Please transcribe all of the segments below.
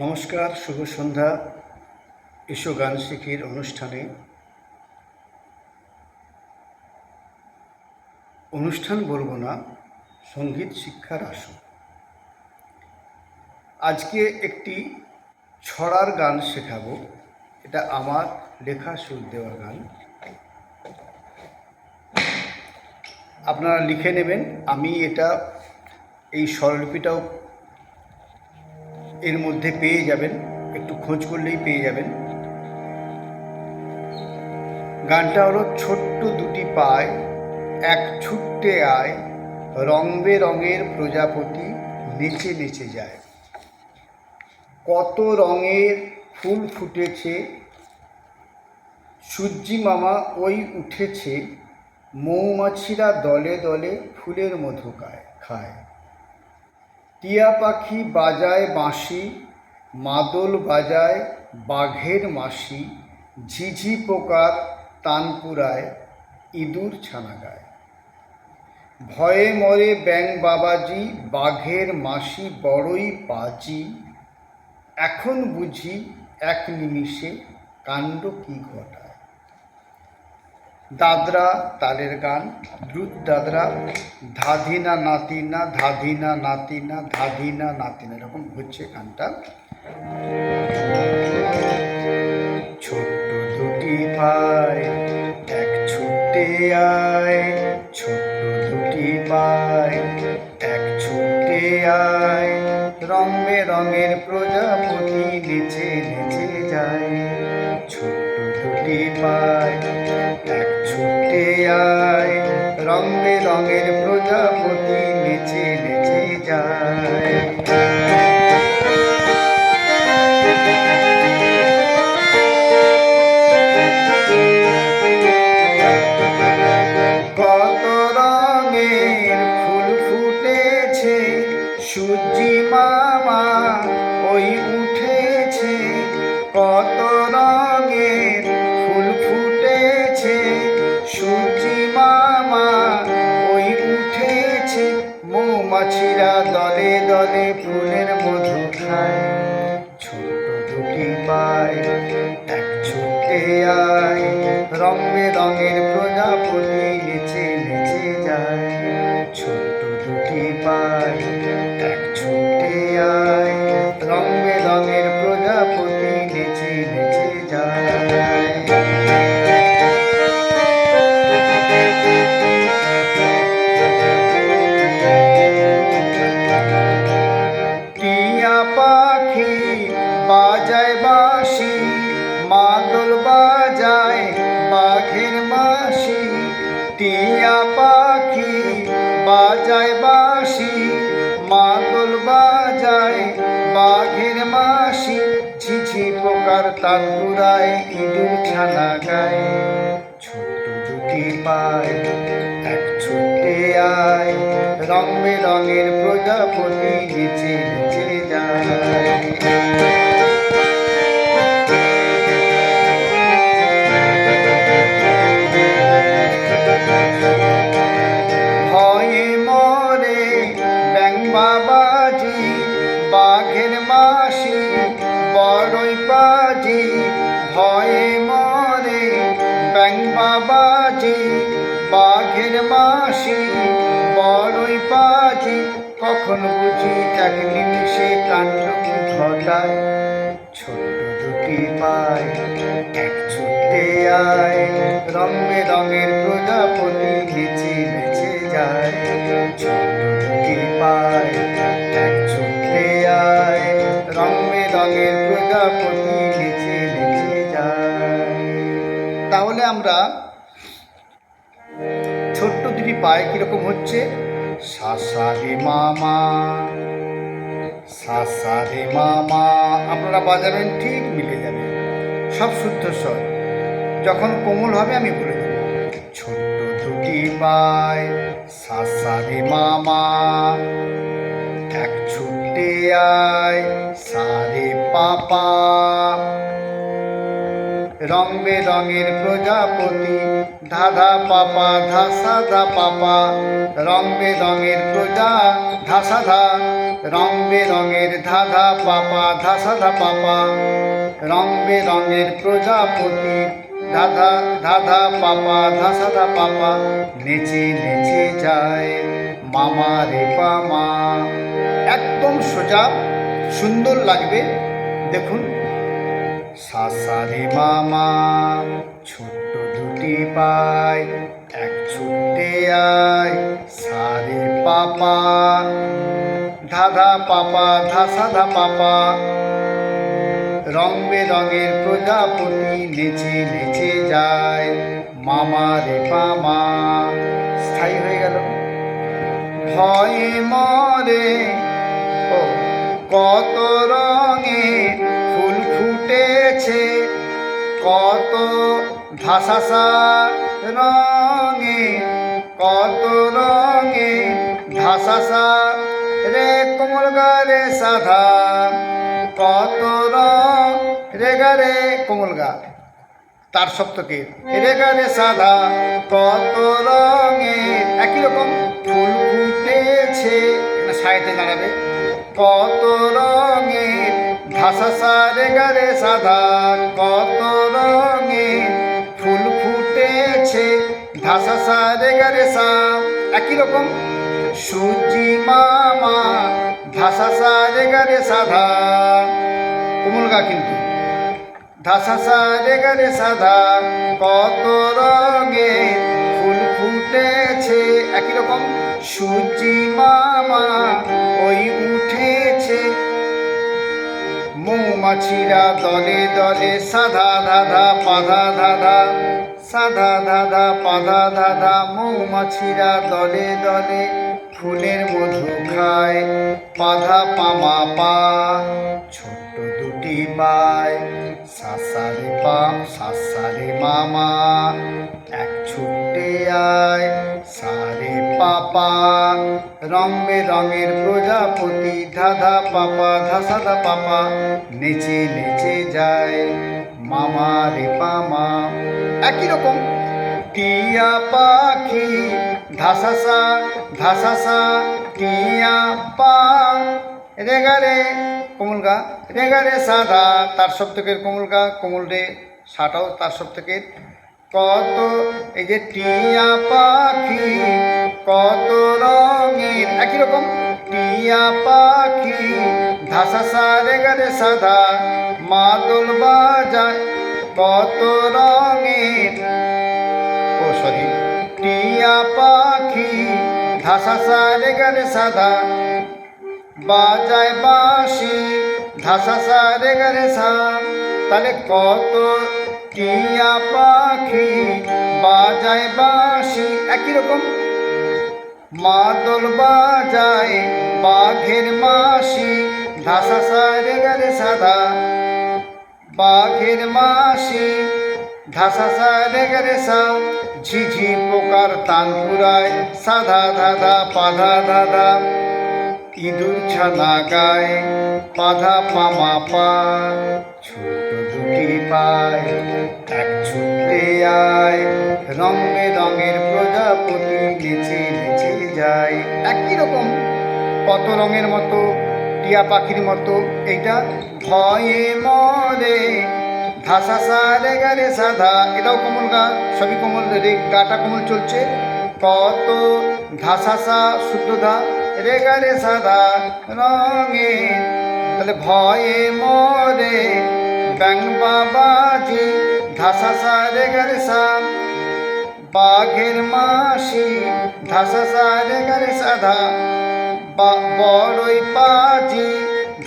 নমস্কার, শুভ সন্ধ্যা। এসো গান শিখির অনুষ্ঠানে অনুষ্ঠান বলবো না, সঙ্গীত শিক্ষার আসর। আজকে একটি ছড়ার গান শেখাবো। এটা আমার লেখা সুর দেওয়া গান, আপনারা লিখে নেবেন। আমি এই স্বরলিপিটাও এর মধ্যে পেয়ে যাবেন, একটু খোঁজ করলেই পেয়ে যাবেন। গানটা হলো, ছোট্ট দুটি পায় এক ছুট্টে আয়, রং বেরঙের প্রজাপতি নেচে নেচে যায়। কত রঙের ফুল ফুটেছে, সূর্যি মামা ওই উঠেছে, মৌমাছিরা দলে দলে ফুলের মধু খায়। টিয়া পাখি বাজায় বাঁশি, মাদল বাজায় বাঘের মাসি, ঝিঝি পোকার তান পুরায়, ইঁদুর ছানা গায়। ভয়ে মরে ব্যাঙ বাবাজি, বাঘের মাসি বড়ই বাজি, এখন বুঝি এক নিমিষে কাণ্ড কি ঘটায়। দাদরা তালের গান, দ্রুত দাদরা, ধাধিনা নাতিনা, ধাধিনা নাতিনা, ধাধিনা নাতিনা, এরকম হচ্ছে গানটা। ছোট্ট দুটি পায় এক ছুটে আয়, ছোট্ট দুটি পায় এক ছুটে আয়, রং বেরঙের প্রজাপতি নেচে নেচে যায়। ছোট্ট দুটি পায় এক ছুটে আয়, রং বেরঙের প্রজাপতি নেচে নেচে যায়। কত রঙের ফুল ফুটেছে, সূর্যি মামা ওই উঠেছে। কত রঙের ফুল ফুটেছে, সূর্যি মামা ওই উঠেছে, মৌমাছিরা দলে দলে ফুলের মধু খায়। ছোট্ট দুটি পায় এক ছুটে আয়, রং বেরঙের প্রজাপতি নেচে নেচে যায়। ছোট্ট দুটি পায় এক ছুটে আয়, রং বেরঙের প্রজাপতি নেচে নেচে যায়। টিয়া পাখি বাজায় বাঁশি, মাদল বাজায় বাঘের মাসি। টিয়া পাখি বাজায় বাঁশি, মাদল বাজায় বাঘের মাসি, ঝিঝি পোকার তান পুরায়, ইঁদুর ছানা গায়। ছোট্ট দুটি পায় এক ছুটে আয়, রং বেরঙের প্রজাপতি নেচে নেচে যায়। ভয়ে মরে ব্যাঙ বাবাজি, বাঘের মাসি বড়ই বাজি। ভয়ে মরে ব্যাঙ বাবাজি, বাঘের মাসি বড়ই বাজি, কখন বুঝি এক নিমিষে কাণ্ড কি ঘটায়। ছোট্ট দুটি পায় এক ছুটে আয়, রং বেরঙের প্রজাপতি নেচে নেচে যায়। ছোট্ট দুটি পায় এক ছুটে আয়, রং বেরঙের প্রজাপতি নেচে নেচে যায়। তাহলে আমরা ছোট্ট দুটি পায় কিরকম হচ্ছে, সা রে মামা, সা রে মামা, আপনারা বাজাবেন ঠিক মিলে যাবে, সব শুদ্ধ স্বর। যখন কোমল হবে আমি বলে দেব। ছোট্ট দুটি পায় সা রে মামা, এক ছুটে আয় সা রে পাপা, রং বেরঙের প্রজাপতি ধাধা পাপা ধাসা ধা পাপা, রং বেরঙের প্রজা ধাসা ধা রং বেরঙের ধাধা পাপা ধাসাধা পাপা, রং বেরঙের প্রজাপতি ধাধা ধাধা পাপা ধাসাধা পাপা, নেচে নেচে যায় মামা রে পামা। একদম সোজা, সুন্দর লাগবে, দেখুন। সাসা রে মামা ছোট্ট দুটি পাই, এক ছুটে আয় সারে পাপা, ধাধা পাপা ধাসাধা পাপা, রং বেরঙের প্রজাপতি নেচে নেচে যায় মামা রে পামা। স্থায়ী হয়ে গেল। ভয়ে মরে ও কত রঙে ফুল ফুটেছে, কত ধাসাসা রঙে, কত রঙে ধাসাসা রে কোমল গারে সাধা, কত রং রে গারে কোমল গা তার সপ্তকে রে গারে সাধা, কত রঙে একই রকম ফুল ফুটেছে, সাইতে দাঁড়াবে, কত রঙে ধাসাসা রে গারে সাধা, কত রঙে ফুল ফুটেছে ধাসাসা রে গারে সা, একই রকম সুজি মামা ধাসাসা রে গারে সাধা, কোমল গা কিন্তু ধাসাসা রে গারে সাধা, কত রঙে ফুল ফুটেছে, একই রকম সুজি মামা ওই উঠেছে, মৌমাছিরা দলে দলে সাধা ধাধা পাধা ধাধা, সাধা ধাধা পাধা ধাধা, মৌমাছিরা দলে দলে ফুলের মধু খায় পাধা পামা পা, ছোট্ট দুটি পায় সাসারে পা সাসারে মামা, এক ছুটে আয় সারে পাপা, রং বেরঙের প্রজাপতি ধাধা পাপা ধাসাধা পাপা, নেচে নেচে যায় মামা রে পামা। একই রকম টিয়া পাখি ধাসাসা ধাসাসা, টিয়া পা রে গা রে কোমল গা রে গা রে সাধা, তার সপ্তকের কোমল গা, কোমল রে সাটাও তার সপ্তকের, কত এই যে টিয়া পাখি কত রঙের, একই রকম টিয়া পাখি ধাসাসা রে গা রে সাধা, মাদল বাজায় কত রঙের, ও সরি টিয়া পাখি ধাসাসা রে গা রে সাধা, বাজায় বাঁশি ধাসাসা রে গা রে সা, তাহলে কত টিয়া পাখি বাজায় বাঁশি, একই রকম মাদল বাজায় বাঘের মাসি ধাসাসা রে গা রে সাধা, বাঘের মাসি ধাসাসা রে গা রে সা, ঝিঝি পোকার তান পুরায় সাধা ধাধা পাধা ধাধা, ইঁদুর ছানা গায় পাধা পামা পা, ছোট দুটি পায় এক ছুটে আয়, রং বেরঙের প্রজাপতি নেচে নেচে যায়। একই রকম কত রঙের মতো টিয়া পাখির মতো, এইটা ভয়ে মরে ধাসাসা রে গা রে সাধা, এটাও কোমল গা, সবই কোমল রে, গাটা কোমল চলছে, কত ধাসাসা শুদ্ধ ধা রে গা রে সাধা রঙে, তাহলে ভয়ে মরে ব্যাং বাবাজি ধাসাসা রে গা রে সা, বাঘের মাসি ধাসাসা রে গা রে সাধা, বড়ই পাজি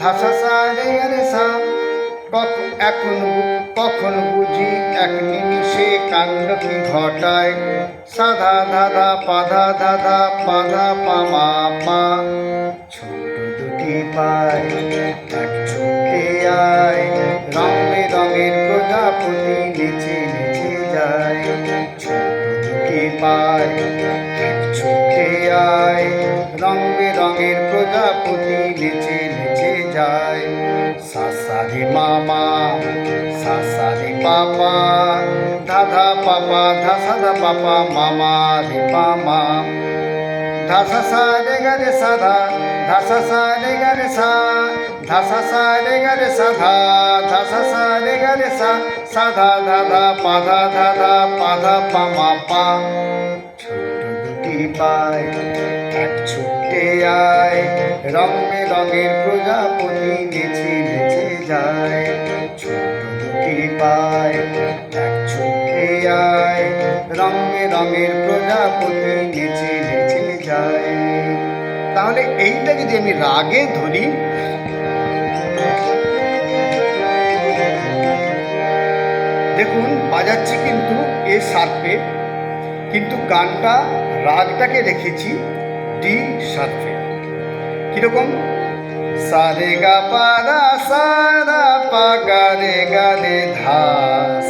ধাসাসা রে গা রে সা, এখন কখন বুঝি এক নিমিষে কাণ্ড কি ঘটায়, সাধা ধাধা পাধা ধাধা পাধা পামা পা, ছোট দুটি পায় এক ছুটে আয়, রং বেরঙের প্রজাপতি নেচে নেচে যায়, ছোট দুটি পায় এক ছুটে আয়, রং বেরঙের প্রজাপতি নেচে নেচে যায়, সাসারে মামা সাসারে পাপা, ধাধা পাপা ধাসাধা পাপা, মামা রে পামা, ধাসাসা রে গা রে সাধা, ধা সা সা রে গা রে সা, ধা সা সা রে গা রে সা ধা, ধা সা সা রে গা রে সা, সা ধা ধা ধা পা ধা ধা ধা পা ধা পা মা পা। ছোট্ট দুটি পায় এক ছুটে আয়, রং বেরঙের প্রজাপতি নেচে নেচে যায়। ছোট্ট দুটি পায় এক ছুটে আয়, রং বেরঙের প্রজাপতি নেচে নেচে যায়। তাহলে এইটা যদি আমি রাগে ধরি, দেখুন বাজাচ্ছি কিন্তু এ শার্পে, কিন্তু গানটা রাগটাকে রেখেছি ডি শার্পে। কিরকম? সা রে গা পা ধা সা ধা পা গা রে ধা,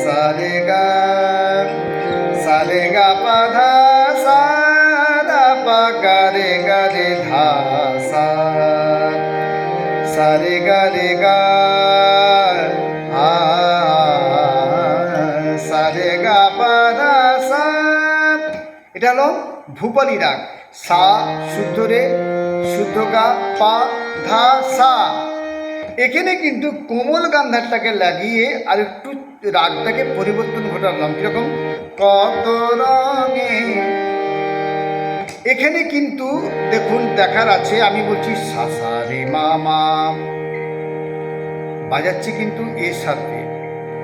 সা রে গা পা ধা সা ধা পা গা রে ধা সা, সা রে গা আ, সা রে গা পা ধা সা। এটা হলো ভূপালী রাগ। সা শুদ্ধ রে, শুদ্ধ গা, পা ধা সা। এখানে কিন্তু কোমল গান্ধারটাকে লাগিয়ে আর একটু রাগটাকে পরিবর্তন ঘটালাম। কিরকম? কত রঙে। এখানে কিন্তু দেখুন দেখার আছে, আমি বলছি সা সা রে মা মা, বাজাচ্ছি কিন্তু এ শার্পে,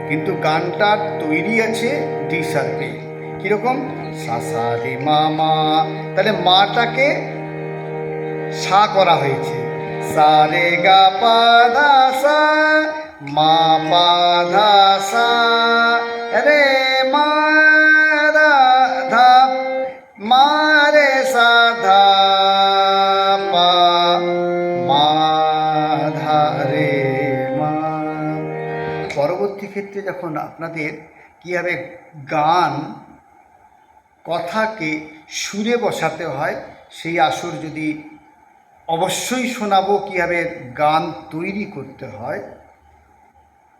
কিন্তু গানটার তৈরি আছে ডি শার্পে। কিরকম? সা সা রে মা মা, তাহলে মাটাকে সা করা হয়েছে। সা রে গা পা ধা সা, মা পা ধা সা রে মা ধা, মা রে সা ধা পা মা ধা রে মা। পরবর্তী ক্ষেত্রে যখন আপনাদের কীভাবে গান কথাকে সুরে বসাতে হয়, সেই আসর যদি অবশ্যই শোনাবো কীভাবে গান তৈরি করতে হয়।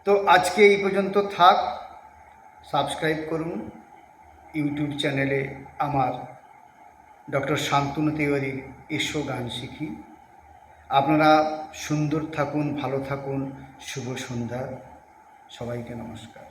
তো আজকে এই পর্যন্ত থাক। সাবস্ক্রাইব করুন ইউটিউব চ্যানেলে আমার ডক্টর শান্তনু তিওয়ারির এসো গান শিখি। আপনারা সুন্দর থাকুন, ভালো থাকুন। শুভ সন্ধ্যা, সবাইকে নমস্কার।